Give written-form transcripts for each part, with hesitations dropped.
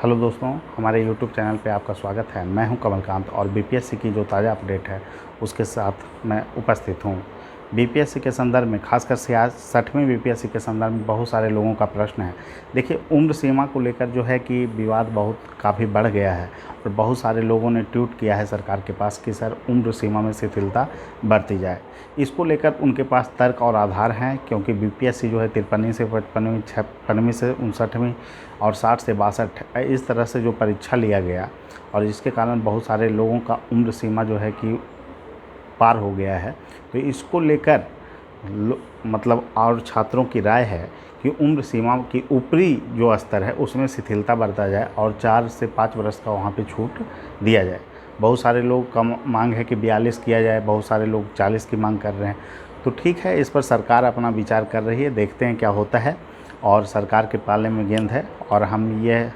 Hello दोस्तों, हमारे YouTube channel पे आपका स्वागत है। मैं हूं कमलकांत और बीपीएससी की जो ताज़ा अपडेट है उसके साथ मैं उपस्थित हूं। बीपीएससी के संदर्भ में खासकर 60वीं बीपीएससी के संदर्भ में बहुत सारे लोगों का प्रश्न है। देखिए, उम्र सीमा को लेकर जो है कि विवाद काफ़ी बढ़ गया है और बहुत सारे लोगों ने ट्वीट किया है सरकार के पास कि सर उम्र सीमा में शिथिलता बरती जाए। इसको लेकर उनके पास तर्क और आधार हैं, क्योंकि बीपीएससी जो है 53वीं से 55वीं, 56वीं से 59वीं और 60 से 62 इस तरह से जो परीक्षा लिया गया और जिसके कारण बहुत सारे लोगों का उम्र सीमा जो है कि पार हो गया है। तो इसको लेकर मतलब और छात्रों की राय है कि उम्र सीमा की ऊपरी जो स्तर है उसमें शिथिलता बरता जाए और 4 से 5 वर्ष का वहाँ पे छूट दिया जाए। बहुत सारे लोग का मांग है कि 42 किया जाए, बहुत सारे लोग 40 की मांग कर रहे हैं। तो ठीक है, इस पर सरकार अपना विचार कर रही है, देखते हैं क्या होता है। और सरकार के पाले में गेंद है और हम ये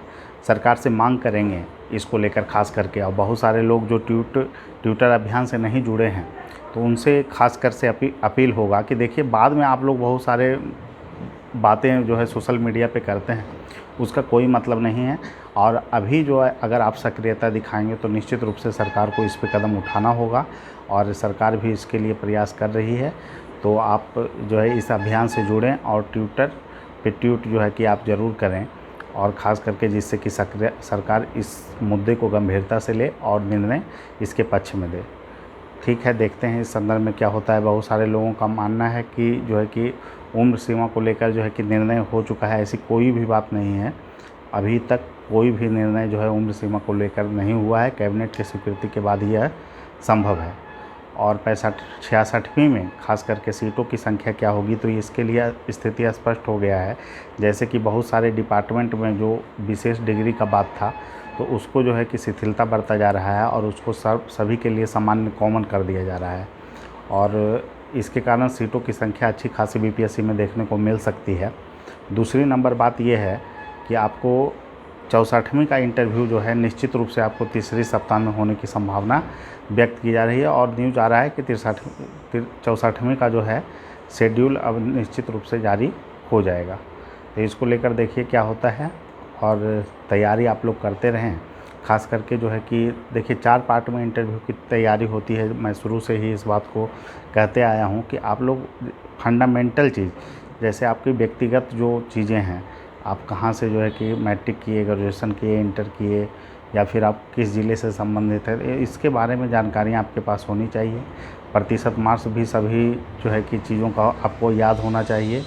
सरकार से मांग करेंगे इसको लेकर खास करके। और बहुत सारे लोग जो ट्विटर अभियान से नहीं जुड़े हैं तो उनसे खास कर से अपील होगा कि देखिए, बाद में आप लोग बहुत सारे बातें जो है सोशल मीडिया पे करते हैं, उसका कोई मतलब नहीं है। और अभी जो है अगर आप सक्रियता दिखाएंगे तो निश्चित रूप से सरकार को इस पे कदम उठाना होगा और सरकार भी इसके लिए प्रयास कर रही है। तो आप जो है इस अभियान से जुड़ें और ट्विटर पे ट्वीट जो है कि आप ज़रूर करें, और ख़ास करके जिससे कि सरकार इस मुद्दे को गंभीरता से ले और निर्णय इसके पक्ष में दे। ठीक है, देखते हैं इस संदर्भ में क्या होता है। बहुत सारे लोगों का मानना है कि जो है कि उम्र सीमा को लेकर जो है कि निर्णय हो चुका है, ऐसी कोई भी बात नहीं है। अभी तक कोई भी निर्णय जो है उम्र सीमा को लेकर नहीं हुआ है। कैबिनेट की स्वीकृति के बाद यह संभव है। और 66वीं में खास करके सीटों की संख्या क्या होगी, तो इसके लिए स्थिति स्पष्ट हो गया है। जैसे कि बहुत सारे डिपार्टमेंट में जो विशेष डिग्री का बात था तो उसको जो है कि शिथिलता बरता जा रहा है और उसको सभी के लिए सामान्य कॉमन कर दिया जा रहा है। और इसके कारण सीटों की संख्या अच्छी खासी बीपीएससी में देखने को मिल सकती है। दूसरी नंबर बात यह है कि आपको 64वीं का इंटरव्यू जो है निश्चित रूप से आपको तीसरी सप्ताह में होने की संभावना व्यक्त की जा रही है। और न्यूज़ आ रहा है कि 64वीं का जो है शेड्यूल अब निश्चित रूप से जारी हो जाएगा। तो इसको लेकर देखिए क्या होता है और तैयारी आप लोग करते रहें। खास करके जो है कि देखिए, 4 पार्ट में इंटरव्यू की तैयारी होती है। मैं शुरू से ही इस बात को कहते आया हूँ कि आप लोग फंडामेंटल चीज़, जैसे आपकी व्यक्तिगत जो चीज़ें हैं, आप कहाँ से जो है कि मैट्रिक किए, ग्रेजुएशन किए, इंटर किए, या फिर आप किस ज़िले से संबंधित है, इसके बारे में जानकारियाँ आपके पास होनी चाहिए। प्रतिशत मार्क्स भी सभी जो है कि चीज़ों का आपको याद होना चाहिए।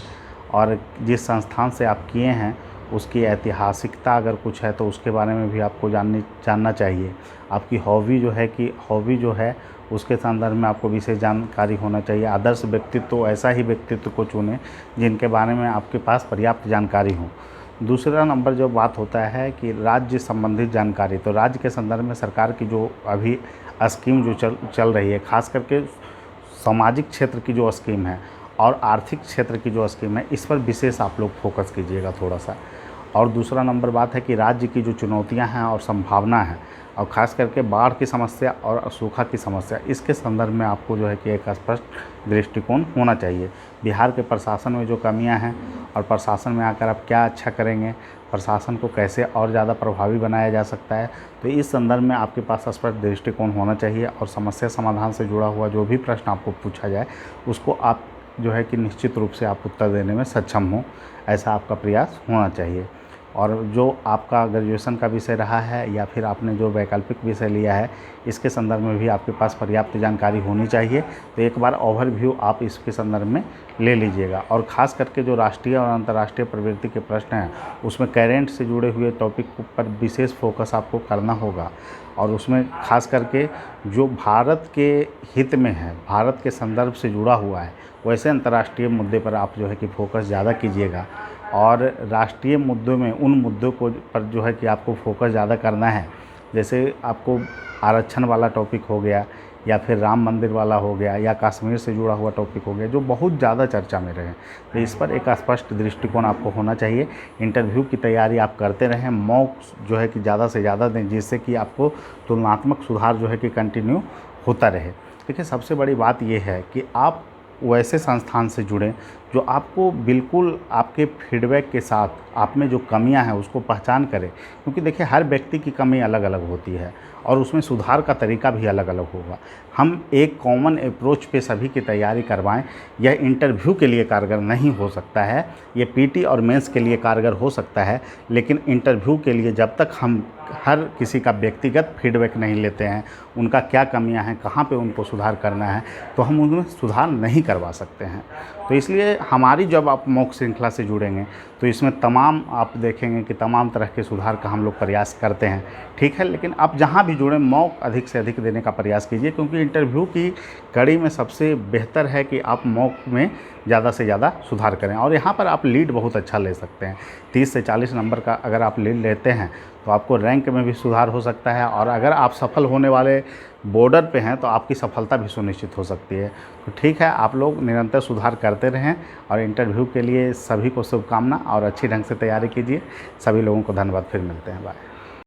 और जिस संस्थान से आप किए हैं उसकी ऐतिहासिकता अगर कुछ है तो उसके बारे में भी आपको जानना चाहिए। आपकी हॉबी जो है उसके संदर्भ में आपको विशेष जानकारी होना चाहिए। आदर्श व्यक्तित्व, ऐसा ही व्यक्तित्व को चुनें जिनके बारे में आपके पास पर्याप्त जानकारी हो। दूसरा नंबर जो बात होता है कि राज्य संबंधित जानकारी, तो राज्य के संदर्भ में सरकार की जो अभी स्कीम जो चल रही है, खास करके सामाजिक क्षेत्र की जो स्कीम है और आर्थिक क्षेत्र की जो स्कीम है, इस पर विशेष आप लोग फोकस कीजिएगा थोड़ा सा। और दूसरा नंबर बात है कि राज्य की जो चुनौतियां हैं और संभावना है, और ख़ास करके बाढ़ की समस्या और सूखा की समस्या, इसके संदर्भ में आपको जो है कि एक स्पष्ट दृष्टिकोण होना चाहिए। बिहार के प्रशासन में जो कमियां हैं और प्रशासन में आकर आप क्या अच्छा करेंगे, प्रशासन को कैसे और ज़्यादा प्रभावी बनाया जा सकता है, तो इस संदर्भ में आपके पास स्पष्ट दृष्टिकोण होना चाहिए। और समस्या समाधान से जुड़ा हुआ जो भी प्रश्न आपको पूछा जाए उसको आप जो है कि निश्चित रूप से आप उत्तर देने में सक्षम हो, ऐसा आपका प्रयास होना चाहिए। और जो आपका ग्रेजुएशन का विषय रहा है या फिर आपने जो वैकल्पिक विषय लिया है, इसके संदर्भ में भी आपके पास पर्याप्त जानकारी होनी चाहिए। तो एक बार ओवरव्यू आप इसके संदर्भ में ले लीजिएगा। और ख़ास करके जो राष्ट्रीय और अंतर्राष्ट्रीय प्रवृत्ति के प्रश्न हैं उसमें करेंट से जुड़े हुए टॉपिक पर विशेष फोकस आपको करना होगा। और उसमें ख़ास करके जो भारत के हित में है, भारत के संदर्भ से जुड़ा हुआ है, वैसे अंतर्राष्ट्रीय मुद्दे पर आप जो है कि फोकस ज़्यादा कीजिएगा। और राष्ट्रीय मुद्दों में उन मुद्दों को पर जो है कि आपको फोकस ज़्यादा करना है, जैसे आपको आरक्षण वाला टॉपिक हो गया या फिर राम मंदिर वाला हो गया या कश्मीर से जुड़ा हुआ टॉपिक हो गया, जो बहुत ज़्यादा चर्चा में रहे। तो इस पर एक स्पष्ट दृष्टिकोण आपको होना चाहिए। इंटरव्यू की तैयारी आप करते रहें, मॉक जो है कि ज़्यादा से ज़्यादा दें, जिससे कि आपको तुलनात्मक सुधार जो है कि कंटिन्यू होता रहे। देखिए, सबसे बड़ी बात यह है कि आप वैसे संस्थान से जुड़ें जो आपको बिल्कुल आपके फीडबैक के साथ आप में जो कमियां हैं उसको पहचान करें, क्योंकि देखिए हर व्यक्ति की कमी अलग अलग होती है और उसमें सुधार का तरीका भी अलग अलग होगा। हम एक कॉमन अप्रोच पे सभी की तैयारी करवाएं, यह इंटरव्यू के लिए कारगर नहीं हो सकता है, ये पीटी और मेंस के लिए कारगर हो सकता है, लेकिन इंटरव्यू के लिए जब तक हम हर किसी का व्यक्तिगत फीडबैक नहीं लेते हैं, उनका क्या कमियां हैं, कहाँ पे उनको सुधार करना है, तो हम उनमें सुधार नहीं करवा सकते हैं। तो इसलिए हमारी जब आप मॉक श्रृंखला से जुड़ेंगे तो इसमें तमाम आप देखेंगे कि तमाम तरह के सुधार का हम लोग प्रयास करते हैं, ठीक है। लेकिन आप जहाँ भी जुड़ें मॉक अधिक से अधिक देने का प्रयास कीजिए, क्योंकि इंटरव्यू की कड़ी में सबसे बेहतर है कि आप मॉक में ज़्यादा से ज़्यादा सुधार करें और यहाँ पर आप लीड बहुत अच्छा ले सकते हैं। 30 से 40 नंबर का अगर आप लीड लेते हैं तो आपको रैंक में भी सुधार हो सकता है और अगर आप सफल होने वाले बॉर्डर पे हैं तो आपकी सफलता भी सुनिश्चित हो सकती है। तो ठीक है, आप लोग निरंतर सुधार करते रहें और इंटरव्यू के लिए सभी को शुभकामना और अच्छी ढंग से तैयारी कीजिए। सभी लोगों को धन्यवाद, फिर मिलते हैं, बाय।